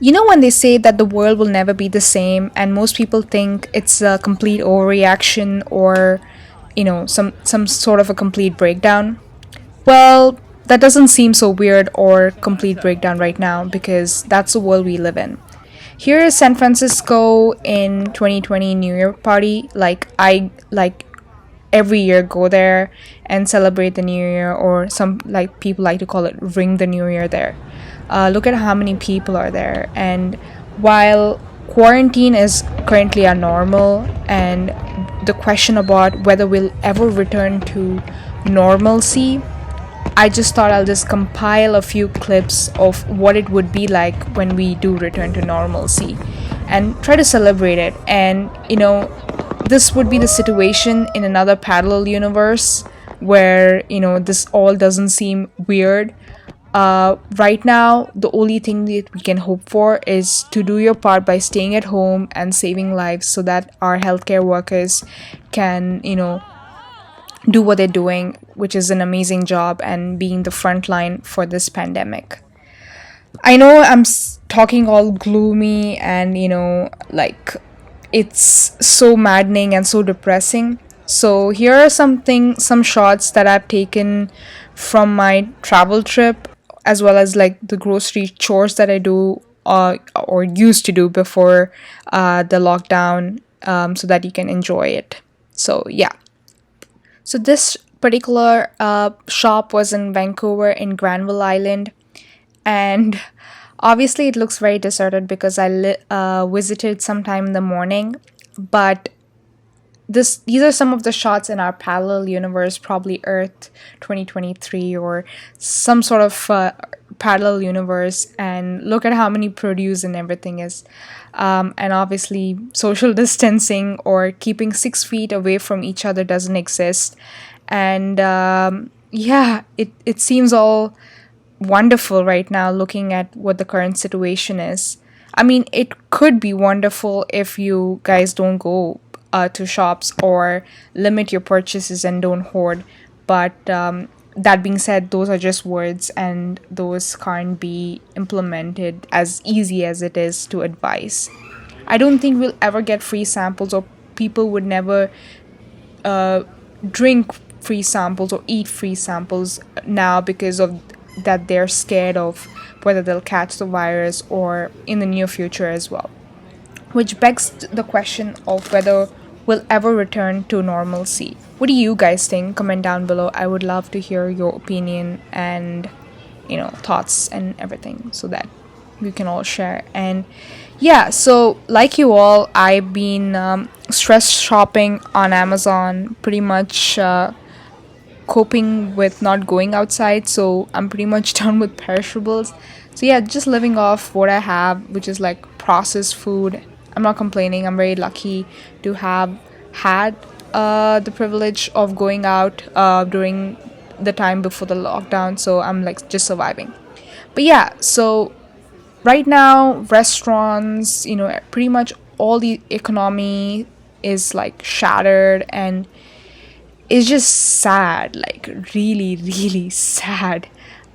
When they say that the world will never be the same, and most people think it's a complete overreaction or, some sort of a complete breakdown. Well, that doesn't seem so weird or complete breakdown right now because that's the world we live in. Here is San Francisco in 2020 New Year party. Like I like every year go there and celebrate the New Year, or some like people like to call it ring the New Year there. Look at how many people are there, and while quarantine is currently a normal, and the question about whether we'll ever return to normalcy, I just thought I'll just compile a few clips of what it would be like when we do return to normalcy and try to celebrate it. And, this would be the situation in another parallel universe where, this all doesn't seem weird. Right now, the only thing that we can hope for is to do your part by staying at home and saving lives so that our healthcare workers can, do what they're doing, which is an amazing job and being the front line for this pandemic. I know I'm talking all gloomy and, like it's so maddening and so depressing. So here are some shots that I've taken from my travel trip, as well as like the grocery chores that I do or used to do before the lockdown, so that you can enjoy it. So yeah. So this particular shop was in Vancouver in Granville Island, and obviously it looks very deserted because I visited sometime in the morning. But these are some of the shots in our parallel universe, probably Earth 2023 or some sort of parallel universe, and look at how many produce and everything is. And obviously social distancing or keeping 6 feet away from each other doesn't exist. And yeah, it seems all wonderful right now looking at what the current situation is. I mean, it could be wonderful if you guys don't go to shops or limit your purchases and don't hoard. But that being said, those are just words and those can't be implemented as easy as it is to advise. I don't think we'll ever get free samples, or people would never drink free samples or eat free samples now because of that they're scared of whether they'll catch the virus or in the near future as well. Which begs the question of whether we'll ever return to normalcy. What do you guys think? Comment down below. I would love to hear your opinion and, thoughts and everything so that we can all share. And yeah, so like you all, I've been stress shopping on Amazon, pretty much coping with not going outside. So I'm pretty much done with perishables. So yeah, just living off what I have, which is like processed food. I'm not complaining. I'm very lucky to have had the privilege of going out during the time before the lockdown. So I'm like just surviving. But yeah, so right now, restaurants, pretty much all the economy is like shattered, and it's just sad, like really, really sad.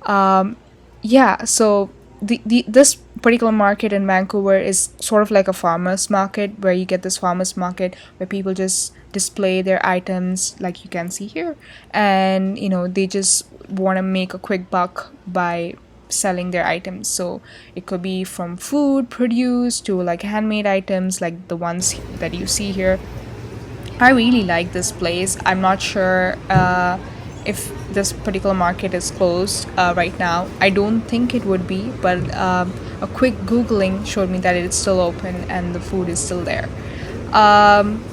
Yeah, so this particular market in Vancouver is sort of like a farmer's market, where you get this farmer's market where people just display their items like you can see here, and they just want to make a quick buck by selling their items. So it could be from food produce to like handmade items like the ones that you see here. I really like this place. I'm not sure if this particular market is closed right now. I don't think it would be, but a quick Googling showed me that it's still open and the food is still there. Um,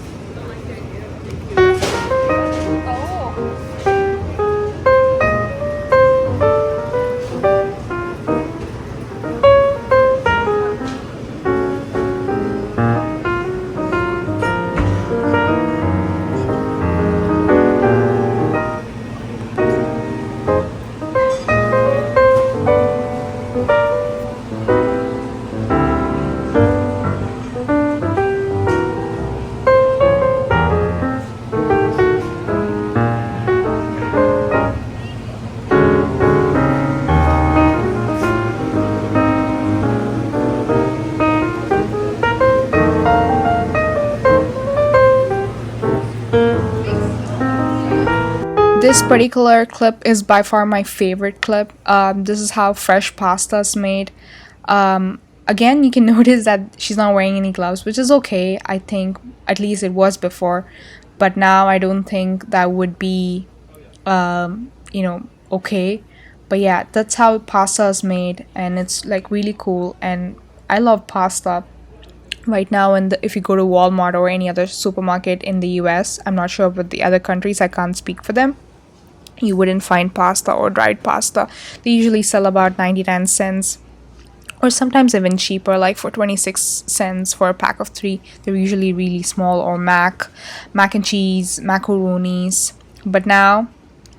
This particular clip is by far my favorite clip. This is how fresh pasta is made. Again, you can notice that she's not wearing any gloves, which is okay. I think at least it was before, but now I don't think that would be, okay. But yeah, that's how pasta is made, and it's like really cool. And I love pasta right now. And if you go to Walmart or any other supermarket in the US, I'm not sure about the other countries, I can't speak for them, you wouldn't find pasta or dried pasta. They usually sell about 99 cents, or sometimes even cheaper, like for 26 cents for a pack of three. They're usually really small, or mac and cheese, macaronis. But now,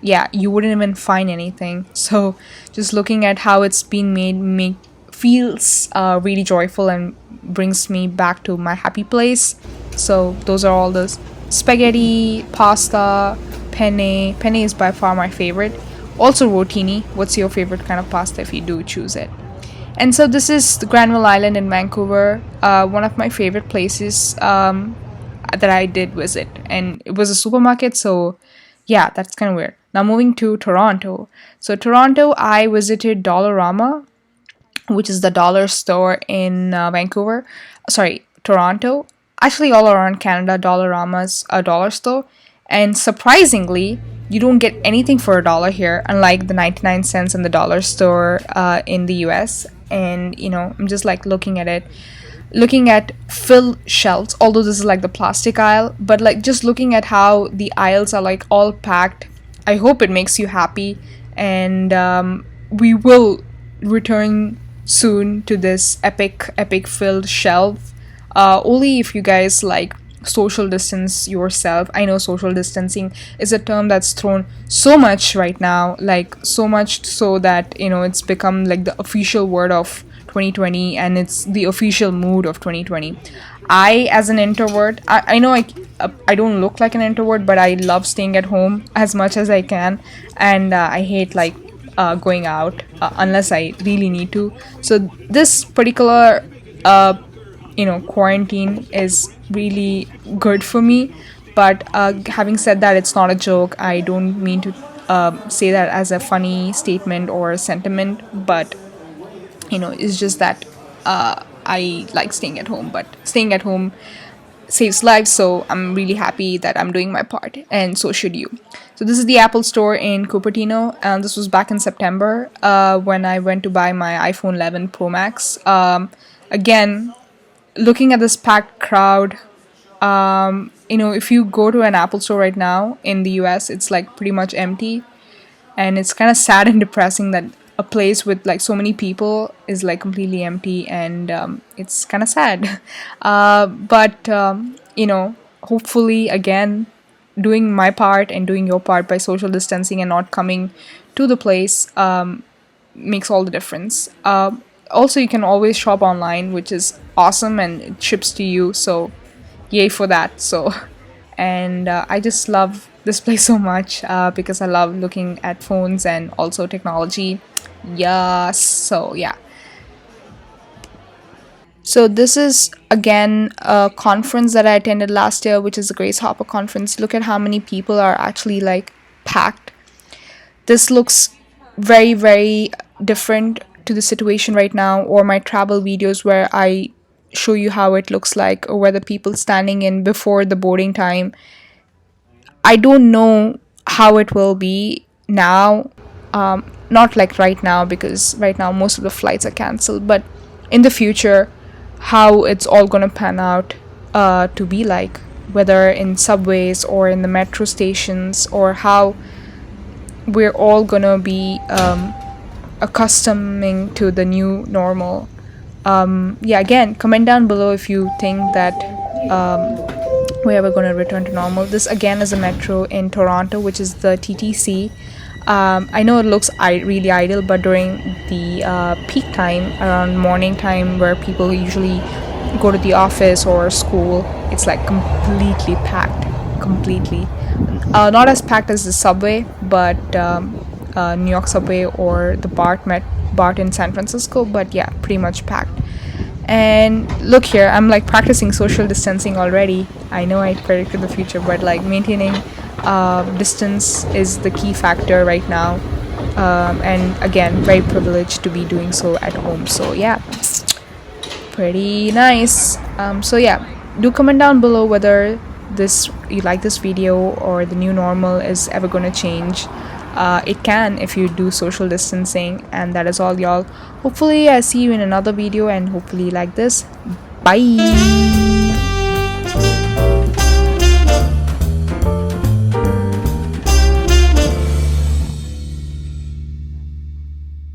yeah, you wouldn't even find anything. So just looking at how it's been made feels really joyful and brings me back to my happy place. So those are all the spaghetti, pasta, penne. Penne is by far my favorite. Also rotini. What's your favorite kind of pasta if you do choose it? And so this is the Granville Island in Vancouver, one of my favorite places that I did visit. And it was a supermarket, so yeah, that's kind of weird. Now moving to Toronto. So Toronto, I visited Dollarama, which is the dollar store in Vancouver. Sorry, Toronto. Actually, all around Canada, Dollarama's a dollar store. And surprisingly, you don't get anything for a dollar here, unlike the 99 cents in the dollar store in the US. And, I'm just like looking at it, looking at filled shelves, although this is like the plastic aisle, but like just looking at how the aisles are like all packed. I hope it makes you happy. And we will return soon to this epic filled shelf, only if you guys like social distance yourself. I know social distancing is a term that's thrown so much right now, like so much so that it's become like the official word of 2020, and it's the official mood of 2020. I, as an introvert, I know I don't look like an introvert, but I love staying at home as much as I can, and I hate like going out unless I really need to. So this particular quarantine is really good for me. But having said that, it's not a joke. I don't mean to say that as a funny statement or sentiment, but it's just that I like staying at home. But staying at home saves lives, so I'm really happy that I'm doing my part, and so should you. So this is the Apple store in Cupertino, and this was back in September when I went to buy my iPhone 11 Pro Max. Again, looking at this packed crowd, if you go to an Apple store right now in the US, it's like pretty much empty, and it's kind of sad and depressing that a place with like so many people is like completely empty, and it's kind of sad. But hopefully, again, doing my part and doing your part by social distancing and not coming to the place makes all the difference. Also, you can always shop online, which is awesome, and it ships to you, so yay for that. So and I just love this place so much because I love looking at phones and also technology. Yes, so yeah. So this is again a conference that I attended last year, which is the Grace Hopper conference. Look at how many people are actually like packed. This looks very, very different to the situation right now, or my travel videos where I show you how it looks like, or where the people standing in before the boarding time. I don't know how it will be now. Not like right now, because right now most of the flights are cancelled, but in the future, how it's all gonna pan out to be like, whether in subways or in the metro stations, or how we're all gonna be accustoming to the new normal. Yeah, again, comment down below if you think that we're ever gonna return to normal. This again is a metro in Toronto, which is the TTC. I know it looks really idle, but during the peak time, around morning time, where people usually go to the office or school, it's like completely packed. Completely. Not as packed as the subway, but New York subway or the BART in San Francisco, but yeah, pretty much packed. And look here, I'm like practicing social distancing already. I know I predicted the future, but like maintaining Distance is the key factor right now, and again, very privileged to be doing so at home. So yeah, pretty nice. So yeah, do comment down below whether this you like this video or the new normal is ever going to change. It can if you do social distancing. And that is all, y'all. Hopefully I see you in another video, and hopefully you like this. Bye.